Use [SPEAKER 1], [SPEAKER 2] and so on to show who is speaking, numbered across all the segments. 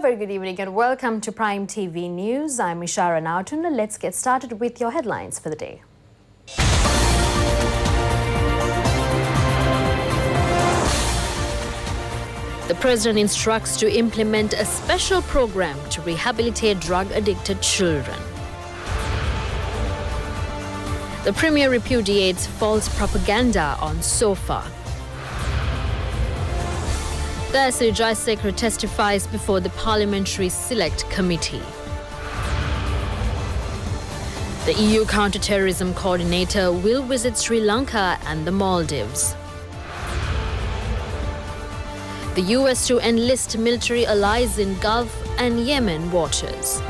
[SPEAKER 1] very good evening and welcome to Prime TV News. I'm Ishara Nautun. Let's get started with your headlines for the day. The President instructs to implement a special program to rehabilitate drug-addicted children. The Premier repudiates false propaganda on SOFA. Dayasri Jayasekara testifies before the Parliamentary Select Committee. The EU Counter-Terrorism Coordinator will visit Sri Lanka and the Maldives. The US to enlist military allies in Gulf and Yemen waters.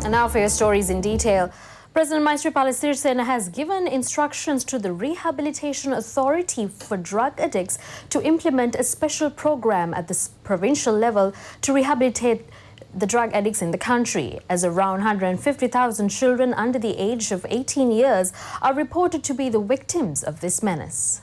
[SPEAKER 1] And now for your stories in detail. President Maithripala Sirisena has given instructions to the Rehabilitation Authority for Drug Addicts to implement a special program at the provincial level to rehabilitate the drug addicts in the country, as around 150,000 children under the age of 18 years are reported to be the victims of this menace.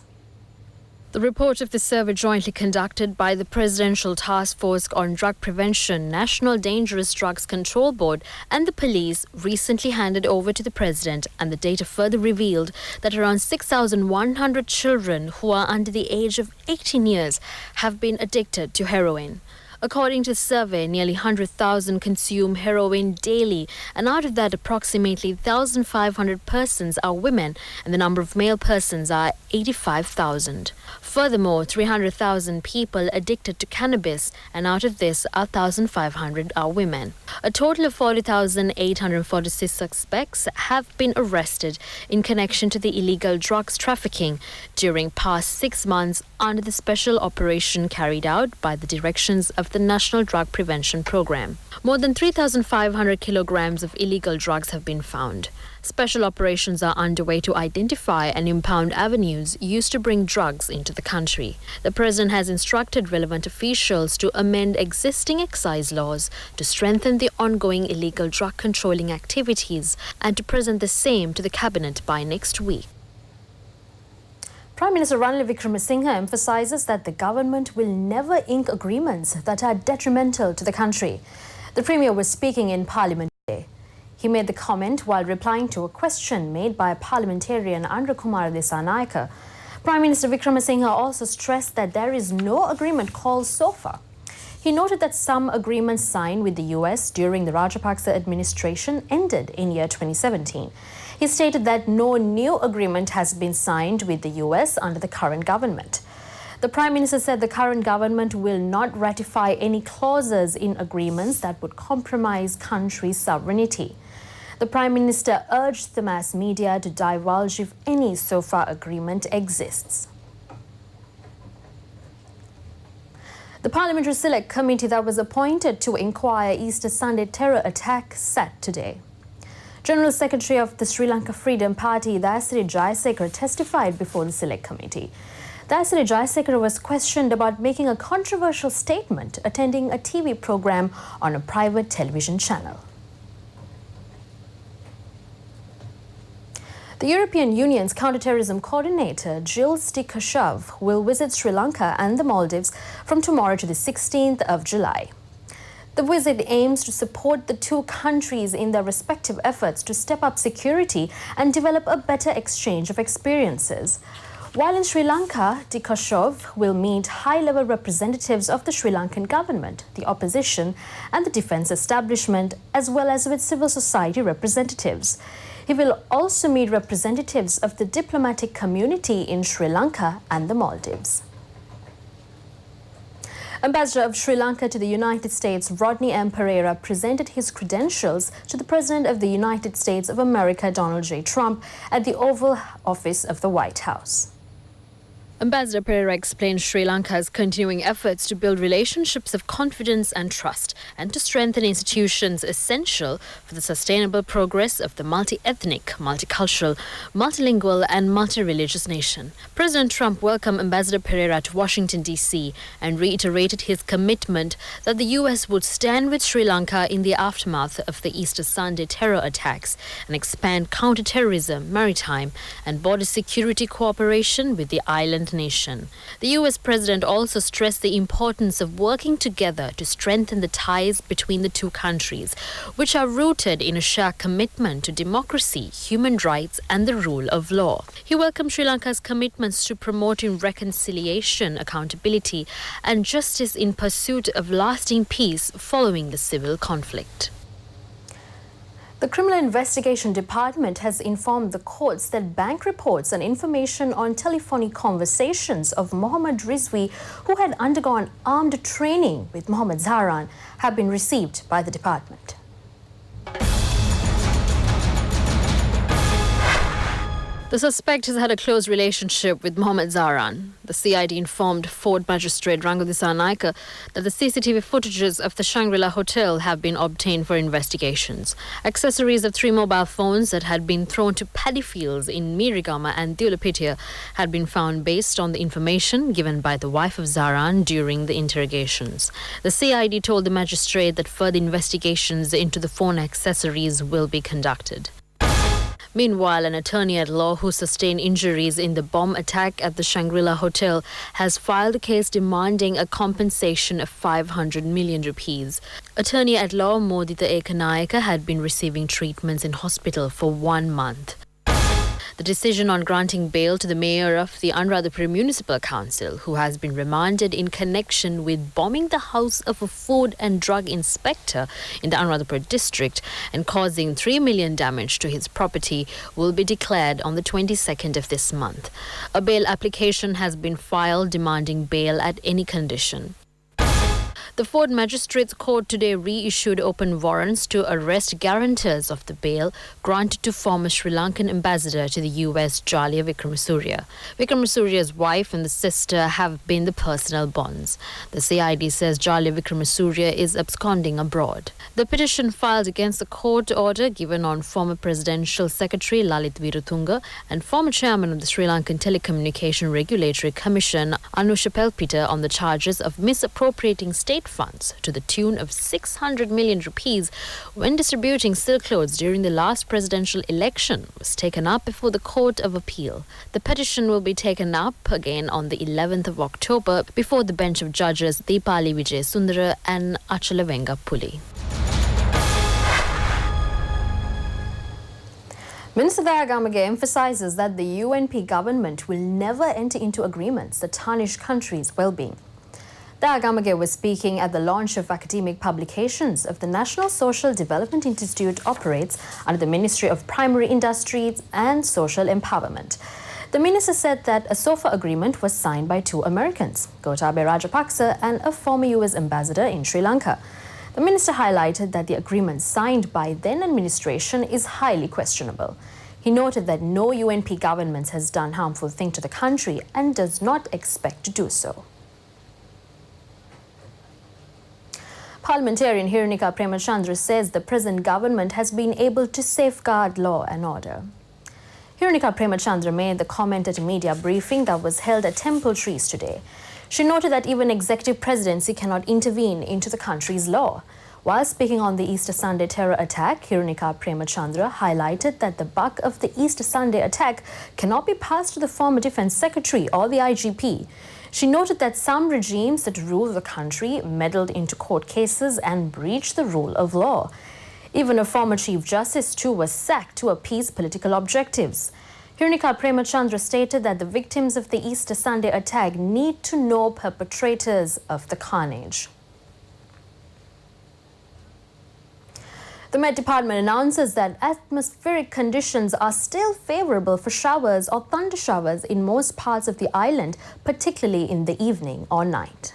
[SPEAKER 1] The report of the survey jointly conducted by the Presidential Task Force on Drug Prevention, National Dangerous Drugs Control Board and the police recently handed over to the President, and the data further revealed that around 6,100 children who are under the age of 18 years have been addicted to heroin. According to the survey, nearly 100,000 consume heroin daily, and out of that, approximately 1,500 persons are women, and the number of male persons are 85,000. Furthermore, 300,000 people addicted to cannabis, and out of this, 1,500 are women. A total of 40,846 suspects have been arrested in connection to the illegal drugs trafficking during past 6 months under the special operation carried out by the directions of the National Drug Prevention Program. More than 3,500 kilograms of illegal drugs have been found. Special operations are underway to identify and impound avenues used to bring drugs into the country. The President has instructed relevant officials to amend existing excise laws to strengthen the ongoing illegal drug controlling activities and to present the same to the Cabinet by next week. Prime Minister Ranil Wickremesinghe emphasises that the government will never ink agreements that are detrimental to the country. The Premier was speaking in Parliament today. He made the comment while replying to a question made by parliamentarian Andra Kumar Dissanayake. Prime Minister Wickremesinghe also stressed that there is no agreement called SOFA. He noted that some agreements signed with the US during the Rajapaksa administration ended in year 2017. He stated that no new agreement has been signed with the US under the current government. The Prime Minister said the current government will not ratify any clauses in agreements that would compromise country sovereignty. The Prime Minister urged the mass media to divulge if any SOFA agreement exists. The Parliamentary Select Committee that was appointed to inquire Easter Sunday terror attack sat today. General Secretary of the Sri Lanka Freedom Party, Dayasri Jayasekara, testified before the Select Committee. Dayasri Jayasekara was questioned about making a controversial statement attending a TV program on a private television channel. The European Union's counter-terrorism coordinator, Gilles de Kerchove, will visit Sri Lanka and the Maldives from tomorrow to the 16th of July. The visit aims to support the two countries in their respective efforts to step up security and develop a better exchange of experiences. While in Sri Lanka, de Kerchove will meet high-level representatives of the Sri Lankan government, the opposition and the defence establishment, as well as with civil society representatives. He will also meet representatives of the diplomatic community in Sri Lanka and the Maldives. Ambassador of Sri Lanka to the United States, Rodney M. Pereira, presented his credentials to the President of the United States of America, Donald J. Trump, at the Oval Office of the White House. Ambassador Pereira explained Sri Lanka's continuing efforts to build relationships of confidence and trust and to strengthen institutions essential for the sustainable progress of the multi-ethnic, multicultural, multilingual and multi-religious nation. President Trump welcomed Ambassador Pereira to Washington, D.C. and reiterated his commitment that the U.S. would stand with Sri Lanka in the aftermath of the Easter Sunday terror attacks and expand counter-terrorism, maritime and border security cooperation with the island land nation. The US president also stressed the importance of working together to strengthen the ties between the two countries, which are rooted in a shared commitment to democracy, human rights and the rule of law. He welcomed Sri Lanka's commitments to promoting reconciliation, accountability and justice in pursuit of lasting peace following the civil conflict. The Criminal Investigation Department has informed the courts that bank reports and information on telephonic conversations of Mohammad Rizvi, who had undergone armed training with Mohammad Zahran, have been received by the department. The suspect has had a close relationship with Mohammad Zahran. The CID informed Fort Magistrate Rango Disanaika that the CCTV footages of the Shangri-La Hotel have been obtained for investigations. Accessories of 3 mobile phones that had been thrown to paddy fields in Mirigama and Dulapitia had been found based on the information given by the wife of Zahran during the interrogations. The CID told the magistrate that further investigations into the phone accessories will be conducted. Meanwhile, an attorney at law who sustained injuries in the bomb attack at the Shangri-La Hotel has filed a case demanding a compensation of 500 million rupees. Attorney at law Modita Ekanayaka had been receiving treatments in hospital for 1 month. The decision on granting bail to the mayor of the Anuradhapura Municipal Council, who has been remanded in connection with bombing the house of a food and drug inspector in the Anuradhapura district and causing 3 million damage to his property, will be declared on the 22nd of this month. A bail application has been filed demanding bail at any condition. The Fort Magistrates Court today reissued open warrants to arrest guarantors of the bail granted to former Sri Lankan ambassador to the US, Jalia Wickramasuriya. Wickramasuriya's wife and the sister have been the personal bonds. The CID says Jalia Wickramasuriya is absconding abroad. The petition filed against the court order given on former Presidential Secretary Lalit Virutunga and former chairman of the Sri Lankan Telecommunication Regulatory Commission, Anusha Pelpita, on the charges of misappropriating state funds to the tune of 600 million rupees when distributing silk clothes during the last presidential election was taken up before the Court of Appeal. The petition will be taken up again on the 11th of October before the bench of judges Deepali Vijay Sundara and Achalavenga Puli. Minister Dayagamage emphasizes that the UNP government will never enter into agreements that tarnish countries' well-being. Dayagamage was speaking at the launch of academic publications of the National Social Development Institute operates under the Ministry of Primary Industries and Social Empowerment. The minister said that a SOFA agreement was signed by 2 Americans, Gotabaya Rajapaksa and a former US ambassador in Sri Lanka. The minister highlighted that the agreement signed by then administration is highly questionable. He noted that no UNP government has done harmful thing to the country and does not expect to do so. Parliamentarian Hirunika Premachandra says the present government has been able to safeguard law and order. Hirunika Premachandra made the comment at a media briefing that was held at Temple Trees today. She noted that even executive presidency cannot intervene into the country's law. While speaking on the Easter Sunday terror attack, Hirunika Premachandra highlighted that the buck of the Easter Sunday attack cannot be passed to the former Defence Secretary or the IGP. She noted that some regimes that rule the country meddled into court cases and breached the rule of law. Even a former Chief Justice too was sacked to appease political objectives. Hirunika Premachandra stated that the victims of the Easter Sunday attack need to know perpetrators of the carnage. The Met Department announces that atmospheric conditions are still favorable for showers or thunder showers in most parts of the island, particularly in the evening or night.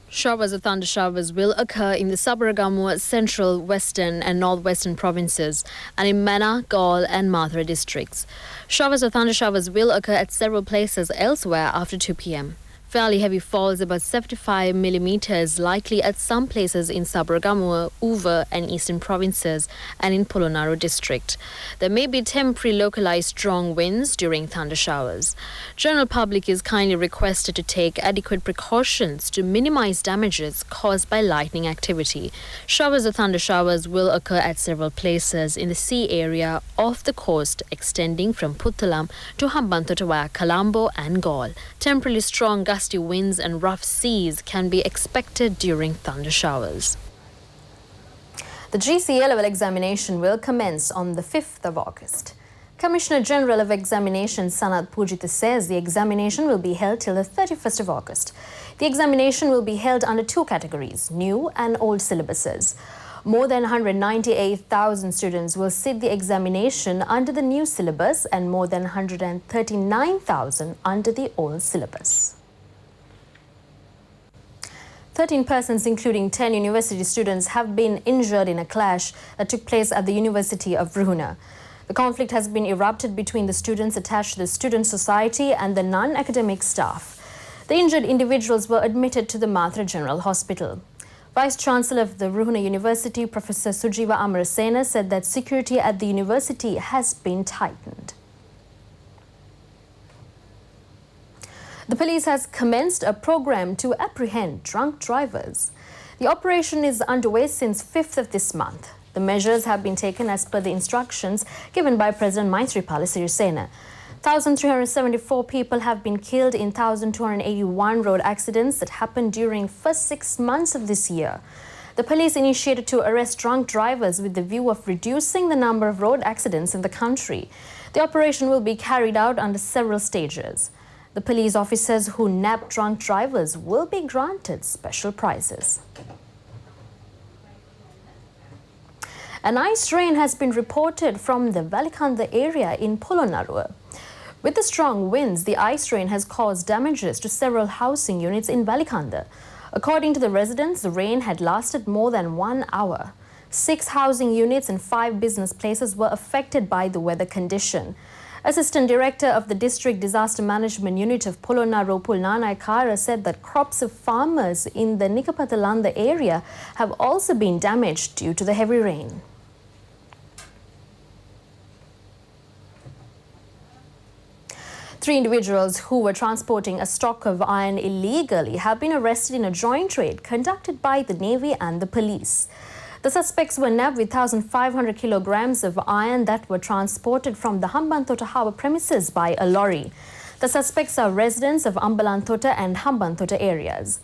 [SPEAKER 1] Showers or thunder showers will occur in the Sabaragamuwa, central, western and northwestern provinces and in Mana, Gaul and Mathura districts. Showers or thunder showers will occur at several places elsewhere after 2 p.m. Fairly heavy falls, about 75 millimeters, likely at some places in Sabaragamuwa, Uva and eastern provinces and in Polonnaruwa district. There may be temporary localized strong winds during thunder showers. General public is kindly requested to take adequate precautions to minimize damages caused by lightning activity. Showers or thunder showers will occur at several places in the sea area off the coast extending from Puttalam to Hambantota via Colombo and Galle. Temporarily strong gusty winds and rough seas can be expected during thunder showers. The GCE level examination will commence on the 5th of August. Commissioner General of Examinations Sanat Pujita says the examination will be held till the 31st of August. The examination will be held under two categories, new and old syllabuses. More than 198,000 students will sit the examination under the new syllabus and more than 139,000 under the old syllabus. 13 persons, including 10 university students, have been injured in a clash that took place at the University of Ruhuna. The conflict has been erupted between the students attached to the student society and the non-academic staff. The injured individuals were admitted to the Mathura General Hospital. Vice-Chancellor of the Ruhuna University, Professor Sujiva Amarasena, said that security at the university has been tightened. The police has commenced a program to apprehend drunk drivers. The operation is underway since 5th of this month. The measures have been taken as per the instructions given by President Maithripala Sirisena. 1,374 people have been killed in 1,281 road accidents that happened during first 6 months of this year. The police initiated to arrest drunk drivers with the view of reducing the number of road accidents in the country. The operation will be carried out under several stages. The police officers who nab drunk drivers will be granted special prizes. An ice rain has been reported from the Valikanda area in Polonnaruwa. With the strong winds, the ice rain has caused damages to several housing units in Valikanda. According to the residents, the rain had lasted more than 1 hour. 6 housing units and 5 business places were affected by the weather condition. Assistant Director of the District Disaster Management Unit of Polonnaruwa, Pulnana Kara, said that crops of farmers in the Nikapatalanda area have also been damaged due to the heavy rain. Three individuals who were transporting a stock of iron illegally have been arrested in a joint raid conducted by the Navy and the police. The suspects were nabbed with 1,500 kilograms of iron that were transported from the Hambantota harbour premises by a lorry. The suspects are residents of Ambalantota and Hambantota areas.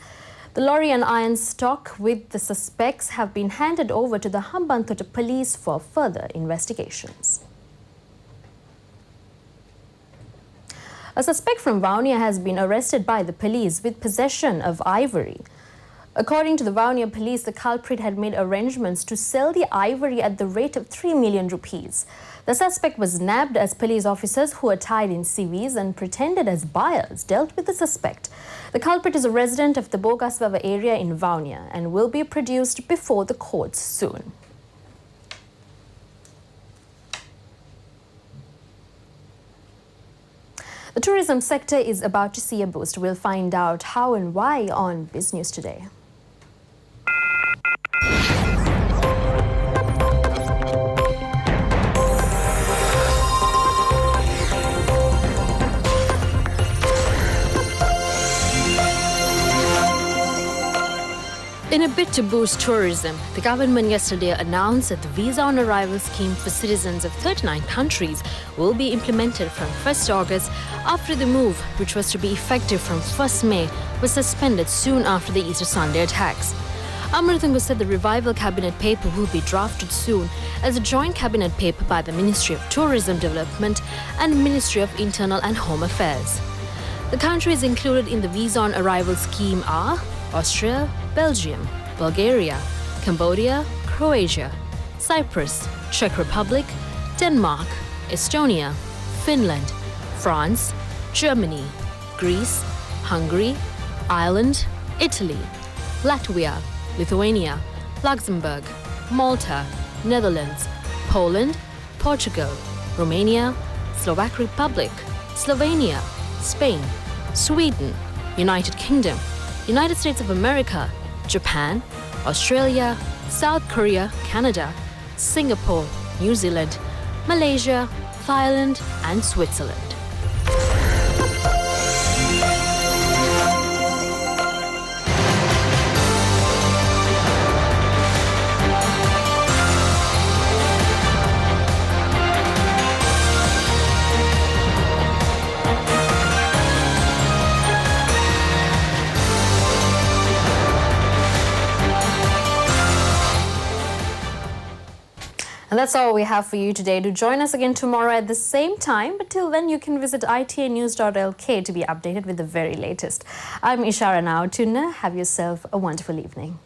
[SPEAKER 1] The lorry and iron stock with the suspects have been handed over to the Hambantota police for further investigations. A suspect from Vaunia has been arrested by the police with possession of ivory. According to the Vaunia police, the culprit had made arrangements to sell the ivory at the rate of 3 million rupees. The suspect was nabbed as police officers who attired in CVs and pretended as buyers dealt with the suspect. The culprit is a resident of the Bogasvava area in Vaunia and will be produced before the courts soon. The tourism sector is about to see a boost. We'll find out how and why on BizNews today. In a bid to boost tourism, the government yesterday announced that the Visa on Arrival scheme for citizens of 39 countries will be implemented from 1st August after the move, which was to be effective from 1st May, was suspended soon after the Easter Sunday attacks. Amaratunga said the revival cabinet paper will be drafted soon as a joint cabinet paper by the Ministry of Tourism Development and Ministry of Internal and Home Affairs. The countries included in the Visa on Arrival scheme are Austria, Belgium, Bulgaria, Cambodia, Croatia, Cyprus, Czech Republic, Denmark, Estonia, Finland, France, Germany, Greece, Hungary, Ireland, Italy, Latvia, Lithuania, Luxembourg, Malta, Netherlands, Poland, Portugal, Romania, Slovak Republic, Slovenia, Spain, Sweden, United Kingdom, United States of America, Japan, Australia, South Korea, Canada, Singapore, New Zealand, Malaysia, Thailand, and Switzerland. And that's all we have for you today. Do join us again tomorrow at the same time. But till then, you can visit itanews.lk to be updated with the very latest. I'm Ishara now. Tunna, have yourself a wonderful evening.